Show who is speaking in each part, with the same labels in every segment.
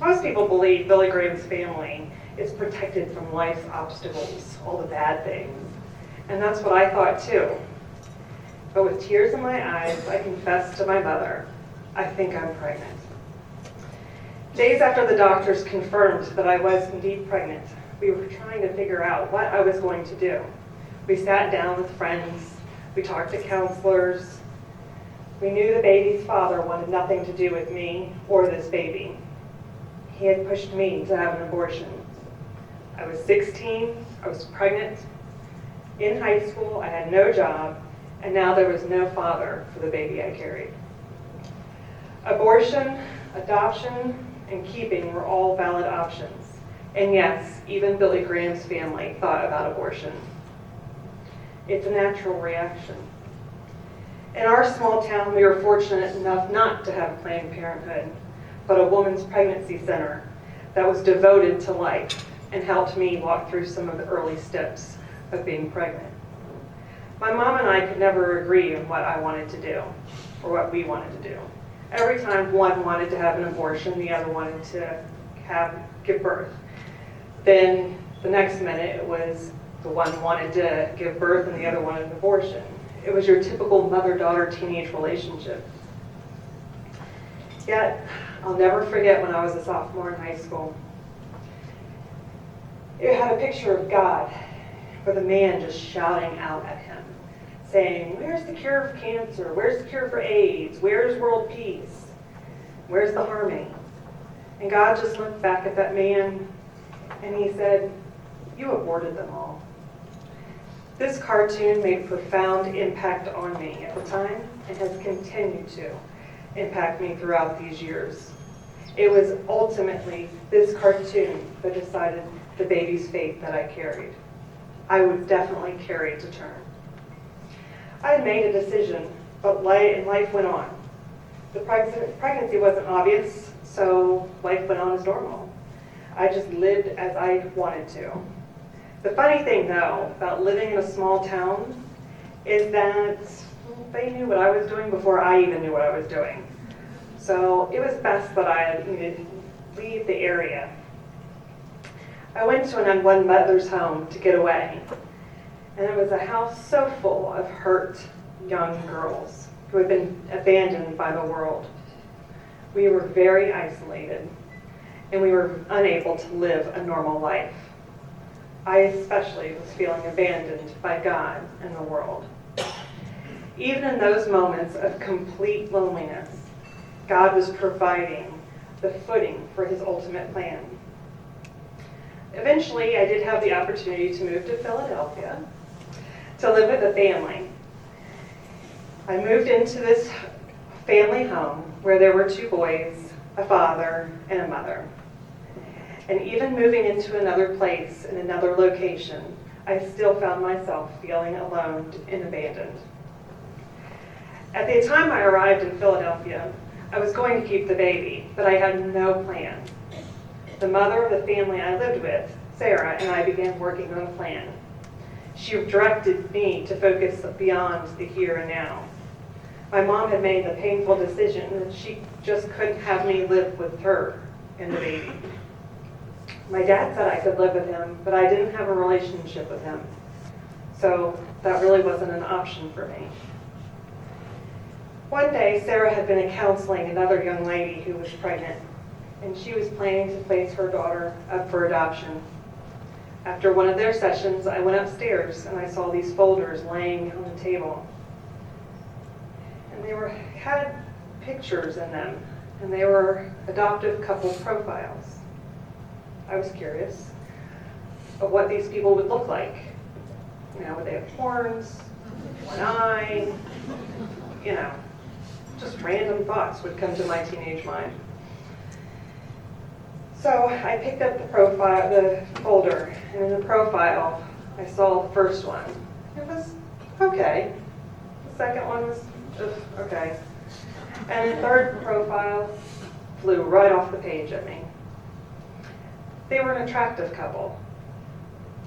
Speaker 1: Most people believe Billy Graham's family is protected from life's obstacles, all the bad things. And that's what I thought too. But with tears in my eyes, I confessed to my mother, I think I'm pregnant. Days after the doctors confirmed that I was indeed pregnant, we were trying to figure out what I was going to do. We sat down with friends, we talked to counselors. We knew the baby's father wanted nothing to do with me or this baby. He had pushed me to have an abortion. I was 16, I was pregnant, in high school, I had no job, and now there was no father for the baby I carried. Abortion, adoption, and keeping were all valid options. And yes, even Billy Graham's family thought about abortion. It's a natural reaction. In our small town, we were fortunate enough not to have Planned Parenthood, but a woman's pregnancy center that was devoted to life and helped me walk through some of the early steps of being pregnant. My mom and I could never agree on what I wanted to do or what we wanted to do. Every time one wanted to have an abortion, the other wanted to give birth. Then the next minute it was the one wanted to give birth and the other wanted an abortion. It was your typical mother-daughter teenage relationship. Yet, I'll never forget when I was a sophomore in high school. It had a picture of God with a man just shouting out at him, saying, where's the cure for cancer? Where's the cure for AIDS? Where's world peace? Where's the harmony? And God just looked back at that man and he said, you aborted them all. This cartoon made a profound impact on me at the time and has continued to impact me throughout these years. It was ultimately this cartoon that decided the baby's fate that I carried. I would definitely carry to term. I had made a decision, but life went on. The pregnancy wasn't obvious, so life went on as normal. I just lived as I wanted to. The funny thing, though, about living in a small town is that they knew what I was doing before I even knew what I was doing. So it was best that I needed to leave the area. I went to one mother's home to get away, and it was a house so full of hurt young girls who had been abandoned by the world. We were very isolated, and we were unable to live a normal life. I especially was feeling abandoned by God and the world. Even in those moments of complete loneliness, God was providing the footing for his ultimate plan. Eventually, I did have the opportunity to move to Philadelphia to live with a family. I moved into this family home where there were 2 boys, a father, and a mother. And even moving into another place, in another location, I still found myself feeling alone and abandoned. At the time I arrived in Philadelphia, I was going to keep the baby, but I had no plan. The mother of the family I lived with, Sarah, and I began working on a plan. She directed me to focus beyond the here and now. My mom had made the painful decision that she just couldn't have me live with her and the baby. My dad said I could live with him, but I didn't have a relationship with him. So that really wasn't an option for me. One day, Sarah had been counseling another young lady who was pregnant, and she was planning to place her daughter up for adoption. After one of their sessions, I went upstairs and I saw these folders laying on the table. And they had pictures in them, and they were adoptive couple profiles. I was curious of what these people would look like. Would they have horns, one eye, just random thoughts would come to my teenage mind. So I picked up the folder, and in the profile, I saw the first one. It was okay. The second one was okay. And the third profile flew right off the page at me. They were an attractive couple.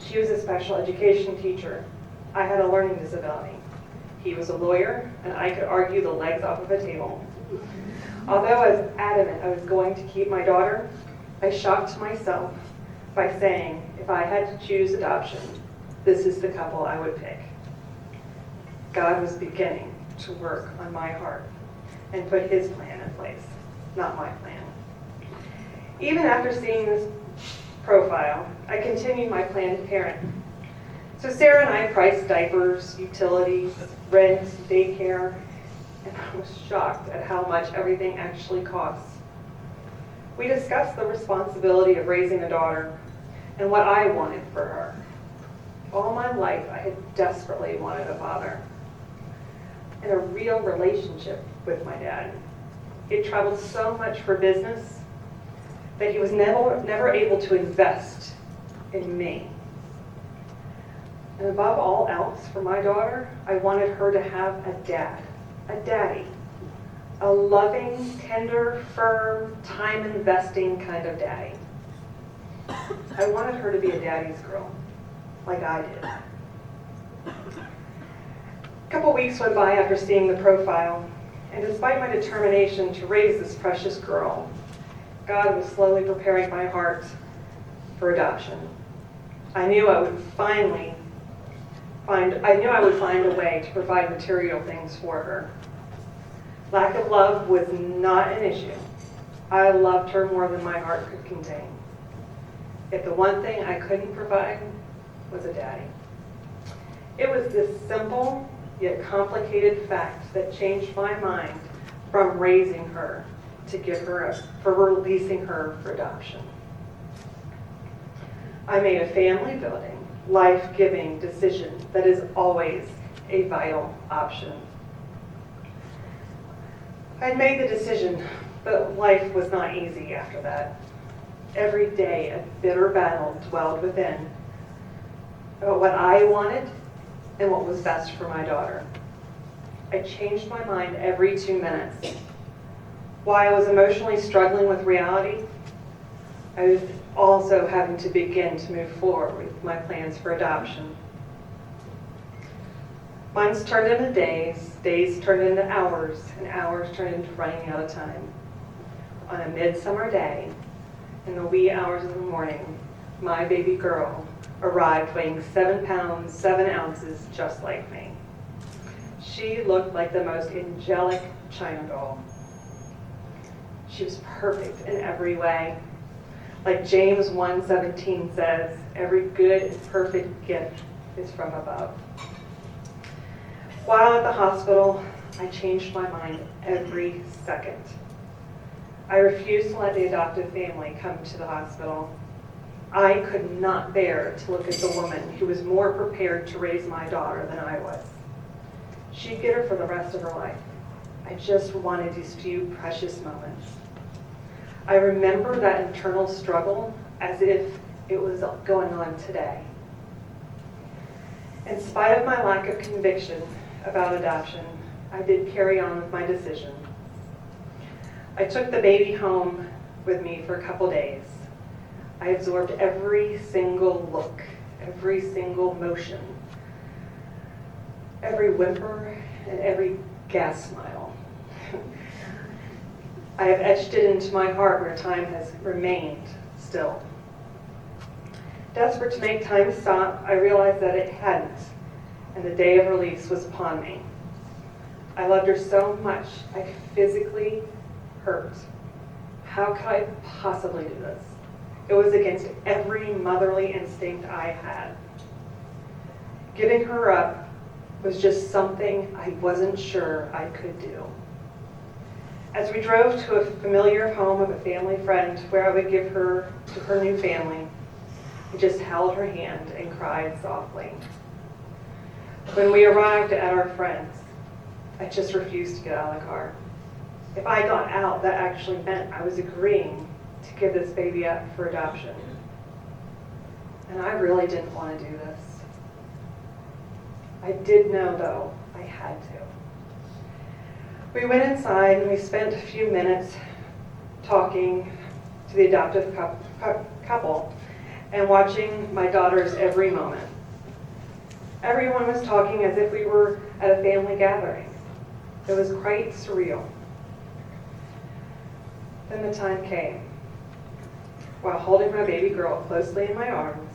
Speaker 1: She was a special education teacher. I had a learning disability. He was a lawyer, and I could argue the legs off of a table. Although I was adamant I was going to keep my daughter, I shocked myself by saying if I had to choose adoption, this is the couple I would pick. God was beginning to work on my heart and put his plan in place, not my plan. Even after seeing this profile, I continued my plan to parent. So Sarah and I priced diapers, utilities, rent, daycare, and I was shocked at how much everything actually costs. We discussed the responsibility of raising a daughter and what I wanted for her. All my life, I had desperately wanted a father and a real relationship with my dad. He had traveled so much for business that he was never able to invest in me. And above all else, for my daughter, I wanted her to have a dad, a daddy, a loving, tender, firm, time-investing kind of daddy. I wanted her to be a daddy's girl, like I did. A couple weeks went by after seeing the profile, and despite my determination to raise this precious girl, God was slowly preparing my heart for adoption. I knew I would find a way to provide material things for her. Lack of love was not an issue. I loved her more than my heart could contain. Yet the one thing I couldn't provide was a daddy. It was this simple yet complicated fact that changed my mind from raising her to give her up, for releasing her for adoption. I made a family-building, life-giving decision that is always a vital option. I'd made the decision, but life was not easy after that. Every day a bitter battle dwelled within about what I wanted and what was best for my daughter. I changed my mind every 2 minutes. While I was emotionally struggling with reality, I was also having to begin to move forward with my plans for adoption. Months turned into days, days turned into hours, and hours turned into running out of time. On a midsummer day, in the wee hours of the morning, my baby girl arrived weighing 7 pounds, 7 ounces, just like me. She looked like the most angelic China doll. She was perfect in every way. Like James 1:17 says, every good and perfect gift is from above. While at the hospital, I changed my mind every second. I refused to let the adoptive family come to the hospital. I could not bear to look at the woman who was more prepared to raise my daughter than I was. She'd get her for the rest of her life. I just wanted these few precious moments. I remember that internal struggle as if it was going on today. In spite of my lack of conviction about adoption, I did carry on with my decision. I took the baby home with me for a couple days. I absorbed every single look, every single motion, every whimper, and every gas smile. I have etched it into my heart where time has remained still. Desperate to make time stop, I realized that it hadn't, and the day of release was upon me. I loved her so much, I physically hurt. How could I possibly do this? It was against every motherly instinct I had. Giving her up was just something I wasn't sure I could do. As we drove to a familiar home of a family friend where I would give her to her new family, I just held her hand and cried softly. When we arrived at our friend's, I just refused to get out of the car. If I got out, that actually meant I was agreeing to give this baby up for adoption. And I really didn't want to do this. I did know, though, I had to. We went inside and we spent a few minutes talking to the adoptive couple and watching my daughter's every moment. Everyone was talking as if we were at a family gathering. It was quite surreal. Then the time came. while holding my baby girl closely in my arms,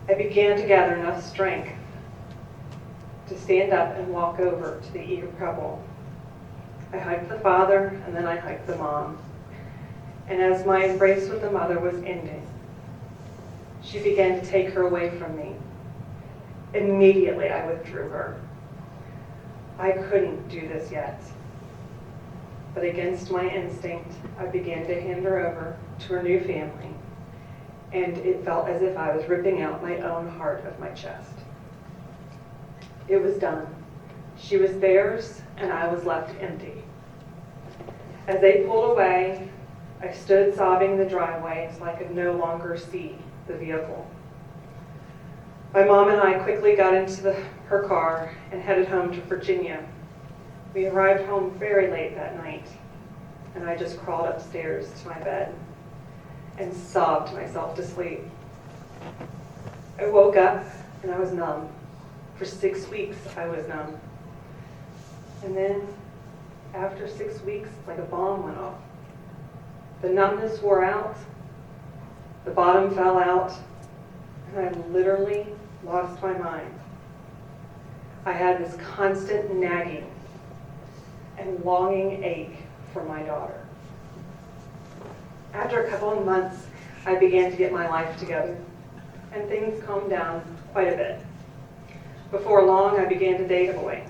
Speaker 1: I began to gather enough strength to stand up and walk over to the eager couple. I hugged the father, and then I hugged the mom. And as my embrace with the mother was ending, she began to take her away from me. Immediately, I withdrew her. I couldn't do this yet. But against my instinct, I began to hand her over to her new family, and it felt as if I was ripping out my own heart of my chest. It was done. She was theirs, and I was left empty. As they pulled away, I stood sobbing in the driveway until I could no longer see the vehicle. My mom and I quickly got into her car and headed home to Virginia. We arrived home very late that night, and I just crawled upstairs to my bed and sobbed myself to sleep. I woke up and I was numb. For 6 weeks, I was numb. And then, after 6 weeks, like a bomb went off. The numbness wore out, the bottom fell out, and I literally lost my mind. I had this constant nagging and longing ache for my daughter. After a couple of months, I began to get my life together, and things calmed down quite a bit. Before long, I began to date a boy.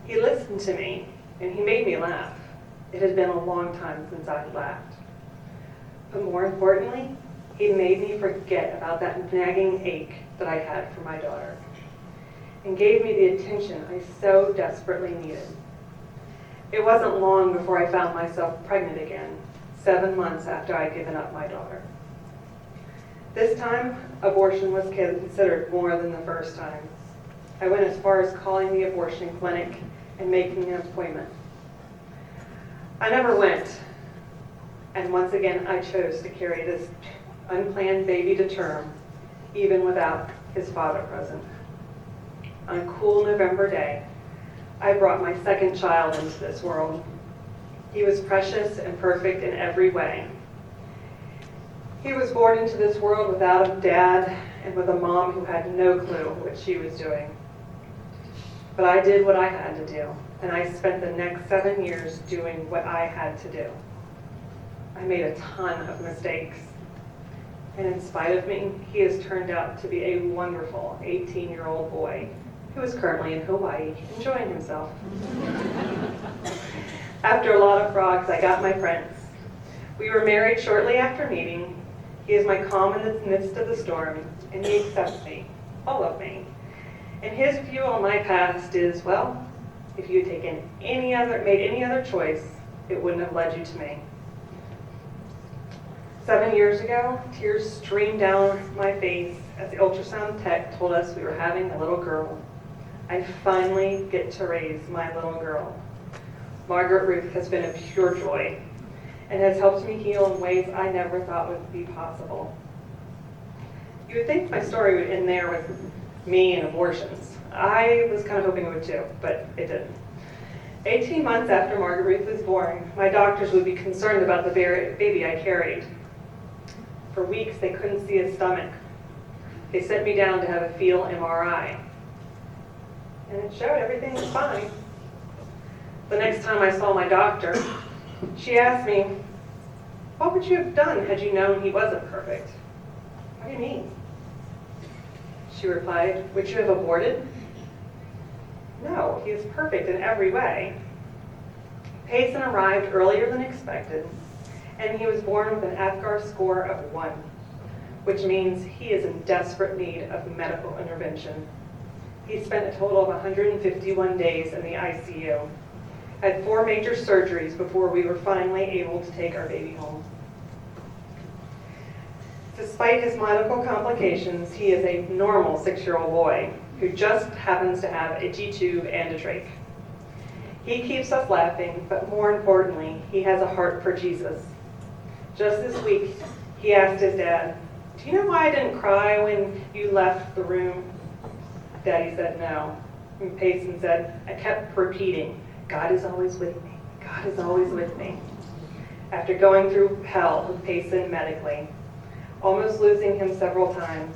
Speaker 1: He listened to me, and he made me laugh. It had been a long time since I had laughed. But more importantly, he made me forget about that nagging ache that I had for my daughter, and gave me the attention I so desperately needed. It wasn't long before I found myself pregnant again, 7 months after I'd given up my daughter. This time, abortion was considered more than the first time. I went as far as calling the abortion clinic and making an appointment. I never went, and once again I chose to carry this unplanned baby to term, even without his father present. On a cool November day, I brought my second child into this world. He was precious and perfect in every way. He was born into this world without a dad and with a mom who had no clue what she was doing. But I did what I had to do, and I spent the next 7 years doing what I had to do. I made a ton of mistakes, and in spite of me, he has turned out to be a wonderful 18-year-old boy who is currently in Hawaii enjoying himself. After a lot of frogs, I got my prince. We were married shortly after meeting. He is my calm in the midst of the storm, and he accepts me, all of me. And his view on my past is, well, if you had made any other choice, it wouldn't have led you to me. 7 years ago, tears streamed down my face as the ultrasound tech told us we were having a little girl. I finally get to raise my little girl. Margaret Ruth has been a pure joy and has helped me heal in ways I never thought would be possible. You would think my story would end there with me and abortions. I was kind of hoping it would too, but it didn't. 18 months after Margaret Ruth was born, my doctors would be concerned about the baby I carried. For weeks, they couldn't see his stomach. They sent me down to have a fetal MRI. And it showed everything was fine. The next time I saw my doctor, she asked me, what would you have done had you known he wasn't perfect? What do you mean? She replied, would you have aborted? No, he is perfect in every way. Payson arrived earlier than expected, and he was born with an APGAR score of 1, which means he is in desperate need of medical intervention. He spent a total of 151 days in the ICU, had 4 major surgeries before we were finally able to take our baby home. Despite his medical complications, he is a normal 6-year-old boy who just happens to have a G-tube and a trach. He keeps us laughing, but more importantly, he has a heart for Jesus. Just this week, he asked his dad, do you know why I didn't cry when you left the room? Daddy said no. And Payson said, I kept repeating, God is always with me. God is always with me. after going through hell with Payson medically, almost losing him several times,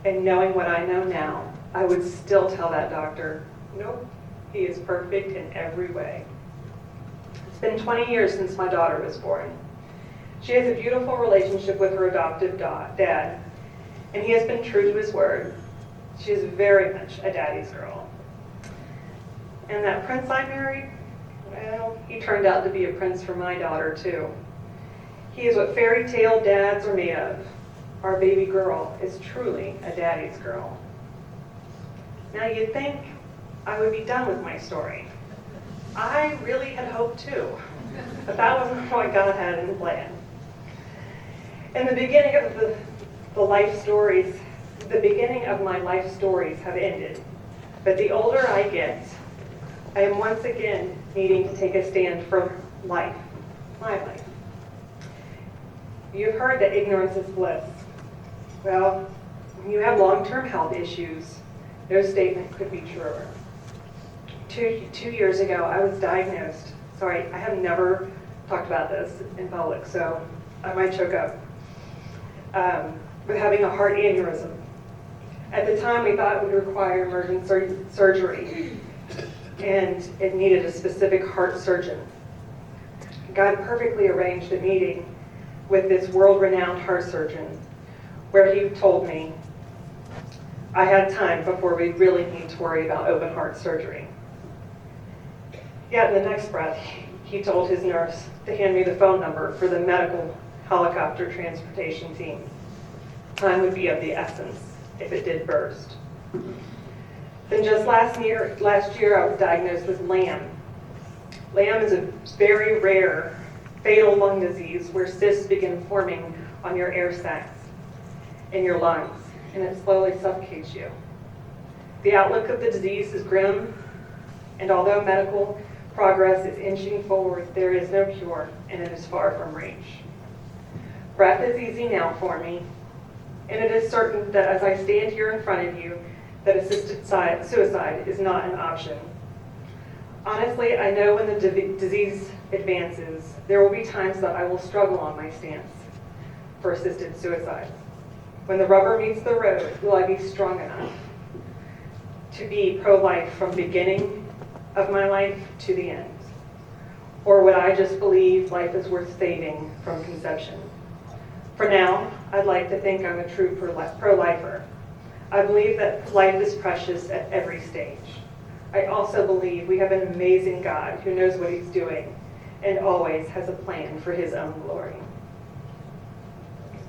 Speaker 1: and knowing what I know now, I would still tell that doctor, nope, he is perfect in every way. It's been 20 years since my daughter was born. She has a beautiful relationship with her adoptive dad, and he has been true to his word. She is very much a daddy's girl. And that prince I married, well, he turned out to be a prince for my daughter too. He is what fairy tale dads are made of. Our baby girl is truly a daddy's girl. Now you'd think I would be done with my story. I really had hoped too, but that wasn't what God had in plan. In the beginning of the beginning of my life stories have ended, but the older I get, I am once again needing to take a stand for life, my life. You've heard that ignorance is bliss. Well, when you have long-term health issues, no statement could be truer. Two years ago, I was diagnosed. Sorry, I have never talked about this in public, so I might choke up. With having a heart aneurysm. At the time, we thought it would require emergency surgery, and it needed a specific heart surgeon. God perfectly arranged a meeting with this world-renowned heart surgeon, where he told me I had time before we really need to worry about open heart surgery. Yet in the next breath, he told his nurse to hand me the phone number for the medical helicopter transportation team. Time would be of the essence if it did burst. Then just last year I was diagnosed with LAM. LAM is a very rare, fatal lung disease where cysts begin forming on your air sacs in your lungs, and it slowly suffocates you. The outlook of the disease is grim, and although medical progress is inching forward, there is no cure, and it is far from reach. Breath is easy now for me, and it is certain that as I stand here in front of you, that assisted suicide is not an option. Honestly, I know when the disease advances, there will be times that I will struggle on my stance for assisted suicide. When the rubber meets the road, will I be strong enough to be pro-life from beginning of my life to the end? Or would I just believe life is worth saving from conception? For now, I'd like to think I'm a true pro-lifer. I believe that life is precious at every stage. I also believe we have an amazing God who knows what he's doing and always has a plan for his own glory.